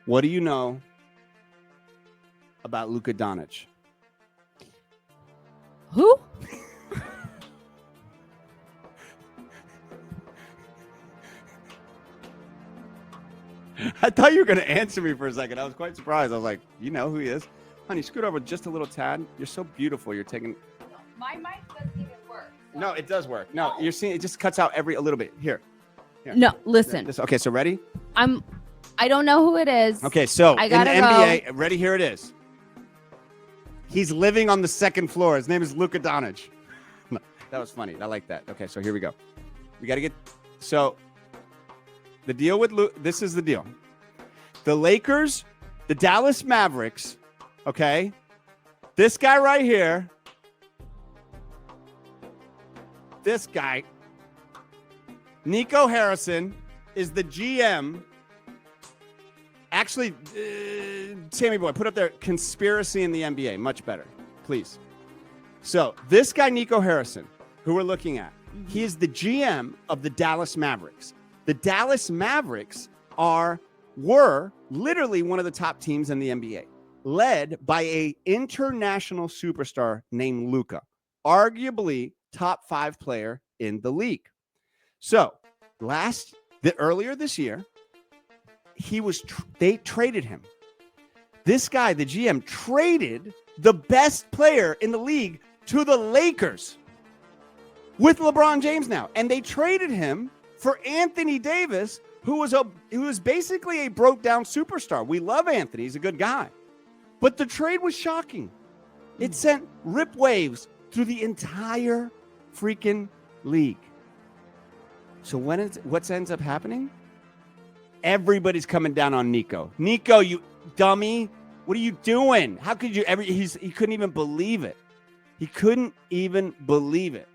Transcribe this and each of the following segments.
What do you know about Luka Doncic? Who? I thought you were going to answer me for a second. I was quite surprised. I was like, you know who he is? Honey, scoot over just a little tad. You're so beautiful. You're taking... My mic doesn't even work. So. No, it does work. No, you're seeing it just cuts out a little bit. Here. No, listen. Okay, so ready? I don't know who it is. Okay, so I in the gotta NBA, go. ready? Here it is. He's living on the second floor. His name is Luka Doncic. No, that was funny. I like that. Okay, so here we go. We got to get... So the deal with this is the deal. The Lakers, the Dallas Mavericks, okay? This guy right here, this guy, Nico Harrison, is the GM. Actually, Sammy Boy, put up there, conspiracy in the NBA. Much better, please. So this guy, Nico Harrison, who we're looking at, he is the GM of the Dallas Mavericks. The Dallas Mavericks were literally one of the top teams in the NBA, led by an international superstar named Luka, arguably top 5 player in the league. So earlier this year, they traded him. This guy, the GM, traded the best player in the league to the Lakers with LeBron James now. And they traded him for Anthony Davis, who was basically a broke down superstar. We love Anthony. He's a good guy. But the trade was shocking. It sent rip waves through the entire freaking league. So what ends up happening? Everybody's coming down on Nico. Nico, you dummy. What are you doing? How could you he couldn't even believe it. He couldn't even believe it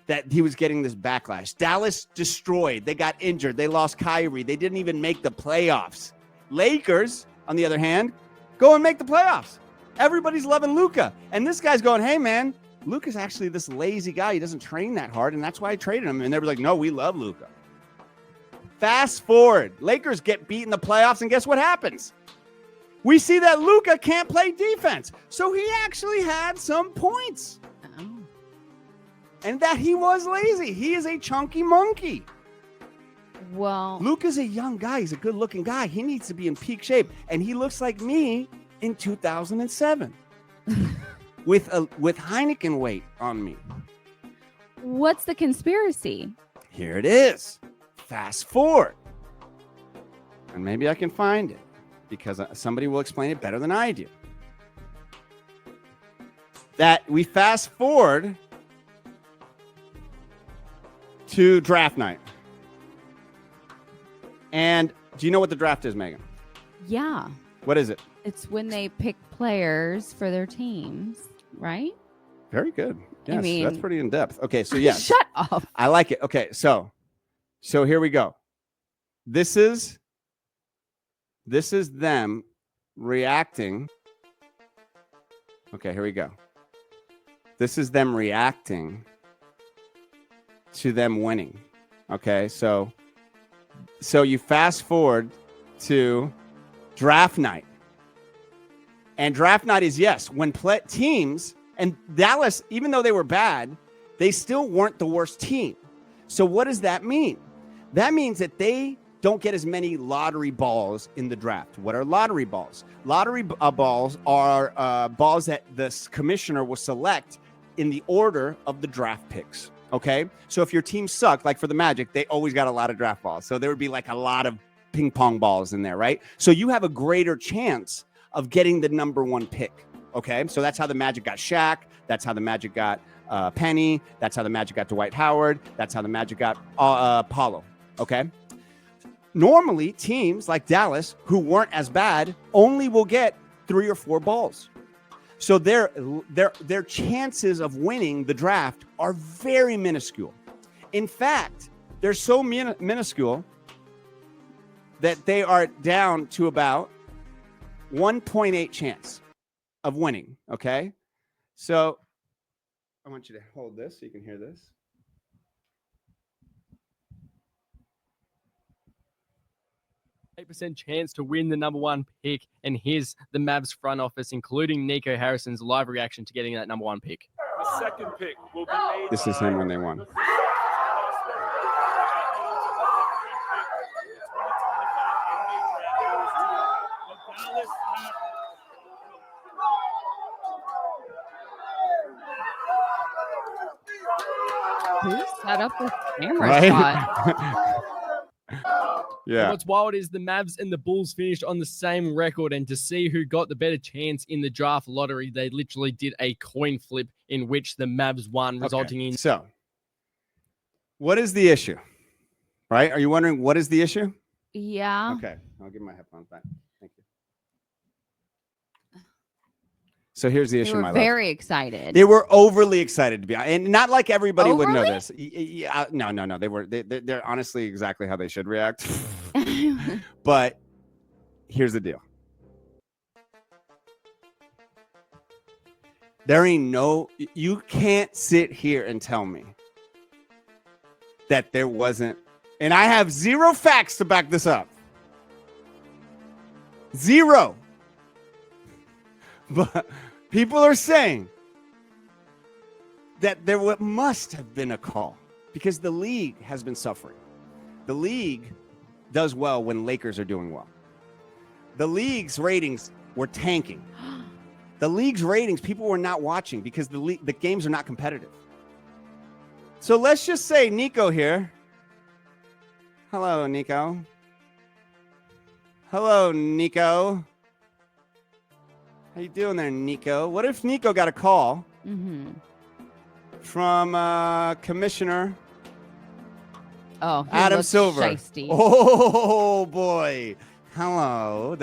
that he was getting this backlash. Dallas destroyed. They got injured. They lost Kyrie. They didn't even make the playoffs. Lakers, on the other hand, go and make the playoffs. Everybody's loving Luka. And this guy's going, hey, man, Luka's actually this lazy guy. He doesn't train that hard, and that's why I traded him. And they were like, no, we love Luka. Fast forward. Lakers get beat in the playoffs, and guess what happens? We see that Luka can't play defense. So he actually had some points. And that he was lazy. He is a chunky monkey. Well, Luka's a young guy. He's a good-looking guy. He needs to be in peak shape. And he looks like me in 2007 with Heineken weight on me. What's the conspiracy? Here it is. Fast forward. And maybe I can find it because somebody will explain it better than I do. That we fast forward to draft night. And do you know what the draft is, Megan? Yeah. What is it? It's when they pick players for their teams, right? Very good. Yes, I mean, that's pretty in depth. Okay, so yes. Shut up. I like it. Okay, so here we go. This is them reacting. Okay, here we go. This is them reacting to them winning. Okay, so you fast forward to draft night. And draft night is, yes, when teams, and Dallas, even though they were bad, they still weren't the worst team. So what does that mean? That means that they don't get as many lottery balls in the draft. What are lottery balls? Lottery balls are balls that the commissioner will select in the order of the draft picks. Okay, so if your team sucked, like for the Magic, they always got a lot of draft balls. So there would be like a lot of ping pong balls in there, right? So you have a greater chance of getting the number 1 pick. Okay, so that's how the Magic got Shaq. That's how the Magic got Penny. That's how the Magic got Dwight Howard. That's how the Magic got Paulo. Okay, normally teams like Dallas, who weren't as bad, only will get 3 or 4 balls. So their chances of winning the draft are very minuscule. In fact, they're so minuscule that they are down to about 1.8 chance of winning, okay? So I want you to hold this so you can hear this. 8% chance to win the number 1 pick. And here's the Mavs front office, including Nico Harrison's live reaction to getting that number 1 pick. The second pick will be made. This is him when they won. Who set up this camera Right? shot? And Yeah. what's wild is the Mavs and the Bulls finished on the same record, and to see who got the better chance in the draft lottery, they literally did a coin flip in which the Mavs won, resulting in. So, what is the issue? Right? Are you wondering what is the issue? Yeah. Okay, I'll give my headphones back. Thank you. So here's the They issue, were my love. very excited. They were overly excited to be, and not like everybody would know Overly? this. Yeah, no. They were. They're honestly exactly how they should react. But here's the deal. There ain't no. You can't sit here and tell me that there wasn't, and I have zero facts to back this up. Zero. But people are saying that there must have been a call because the league has been suffering. The league does well when Lakers are doing well. The league's ratings were tanking. The league's ratings, people were not watching because the games are not competitive. So let's just say Nico here. Hello, Nico. Hello, Nico. How you doing there, Nico? What if Nico got a call from Commissioner Oh, Adam Silver? Shiesty. Oh boy. Hello.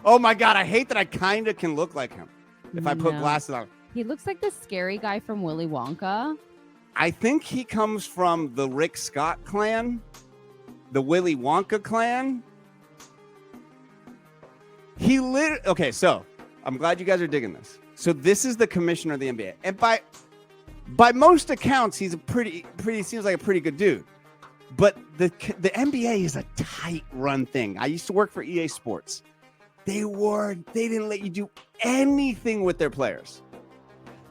Oh my God. I hate that I kind of can look like him if I put No. glasses on. He looks like the scary guy from Willy Wonka. I think he comes from the Rick Scott clan, the Willy Wonka clan. Okay, so I'm glad you guys are digging this. So this is the commissioner of the NBA, and by most accounts, he's a pretty seems like a pretty good dude. But the NBA is a tight run thing. I used to work for EA Sports. They didn't let you do anything with their players.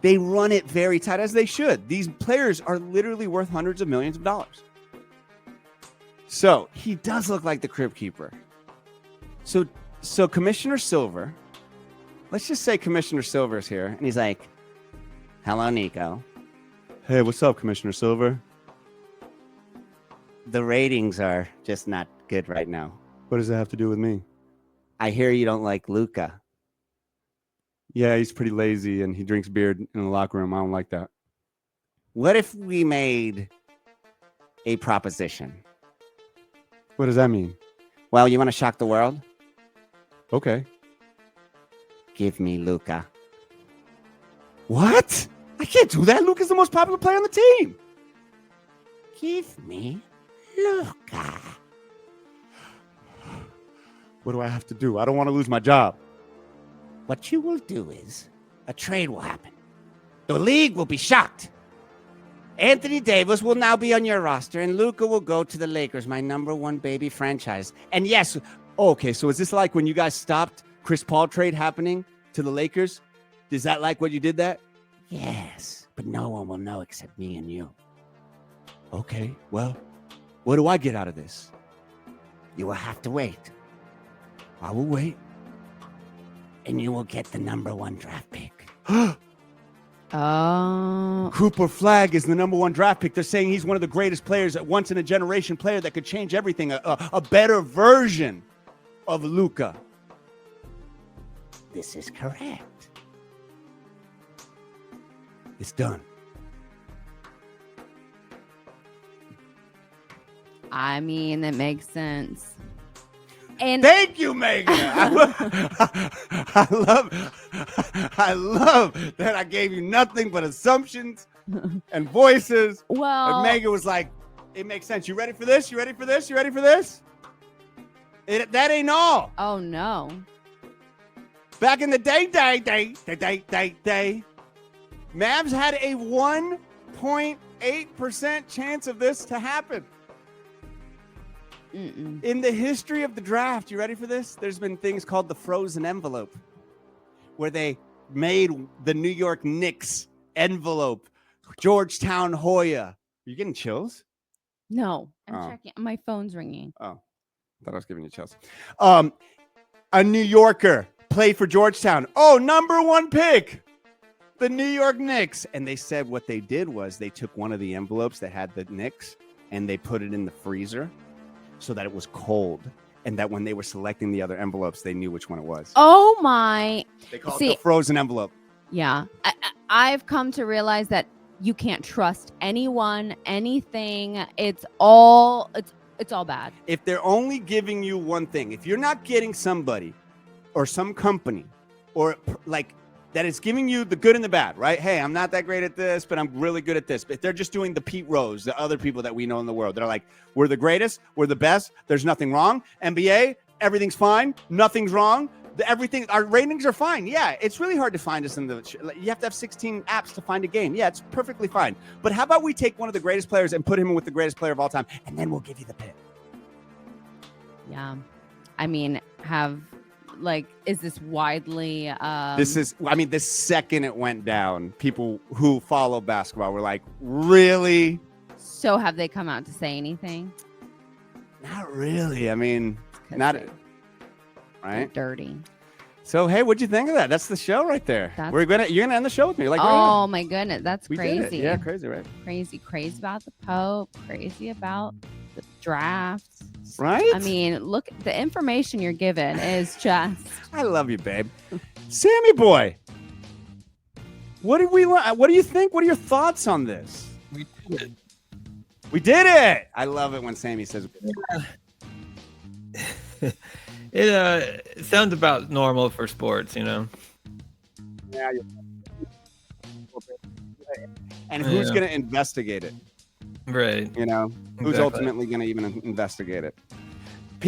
They run it very tight, as they should. These players are literally worth hundreds of millions of dollars. So he does look like the crib keeper. So Commissioner Silver, let's just say Commissioner Silver is here, and he's like, "Hello, Nico." Hey, what's up, Commissioner Silver? The ratings are just not good right now. What does that have to do with me? I hear you don't like Luka. Yeah, he's pretty lazy and he drinks beer in the locker room. I don't like that. What if we made a proposition? What does that mean? Well, you want to shock the world? Okay. Give me Luka. What? I can't do that. Luka's the most popular player on the team. Give me Luka. What do I have to do? I don't want to lose my job. What you will do is a trade will happen. The league will be shocked. Anthony Davis will now be on your roster, and Luka will go to the Lakers, my number one baby franchise. And yes, okay, so is this like when you guys stopped Chris Paul trade happening to the Lakers? Is that like what you did that? Yes, but no one will know except me and you. Okay, well, what do I get out of this? You will have to wait. I will wait. And you will get the number one draft pick. Oh. Cooper Flagg is the number one draft pick. They're saying he's one of the greatest players, a once in a generation player that could change everything, a better version of Luka. This is correct. It's done. I mean, that makes sense. And Thank you, Megan. I love that I gave you nothing but assumptions and voices. well, And Megan was like, it makes sense. You ready for this? You ready for this? You ready for this? That ain't all. oh no. Back in the day, Mavs had a 1.8% chance of this to happen. In the history of the draft, you ready for this? There's been things called the frozen envelope, where they made the New York Knicks envelope, Georgetown Hoya. You getting chills? No, I'm Oh. checking. My phone's ringing. Oh, thought I was giving you chills. A New Yorker played for Georgetown. Oh, number 1 pick, the New York Knicks. And they said what they did was they took one of the envelopes that had the Knicks and they put it in the freezer so that it was cold. And that when they were selecting the other envelopes, they knew which one it was. Oh my. They call it the frozen envelope. Yeah. I've come to realize that you can't trust anyone, anything. It's all bad. If they're only giving you one thing, if you're not getting somebody or some company or like that is giving you the good and the bad, right? Hey, I'm not that great at this, but I'm really good at this. But they're just doing the Pete Rose, the other people that we know in the world. They're like, we're the greatest, we're the best, there's nothing wrong. NBA, everything's fine, nothing's wrong. Everything, our ratings are fine. Yeah, it's really hard to find us in the. You have to have 16 apps to find a game. Yeah, it's perfectly fine. But how about we take one of the greatest players and put him with the greatest player of all time, and then we'll give you the pick. Yeah, I mean, is this widely? The second it went down, people who follow basketball were like, really? So have they come out to say anything? Not really. I mean, not. Right? Dirty. So hey, what'd you think of that? That's the show right there. You're gonna end the show with me. Like, oh my goodness, that's we crazy. Did it. Yeah, crazy, right? Crazy about the Pope. Crazy about the drafts. Right? I mean, look, the information you're given is just. I love you, babe. Sammy boy, what did we? What do you think? What are your thoughts on this? We did it. We did it. I love it when Sammy says. It sounds about normal for sports, you know. Yeah. And who's going to investigate it? Right. You know, who's Exactly. ultimately going to even investigate it?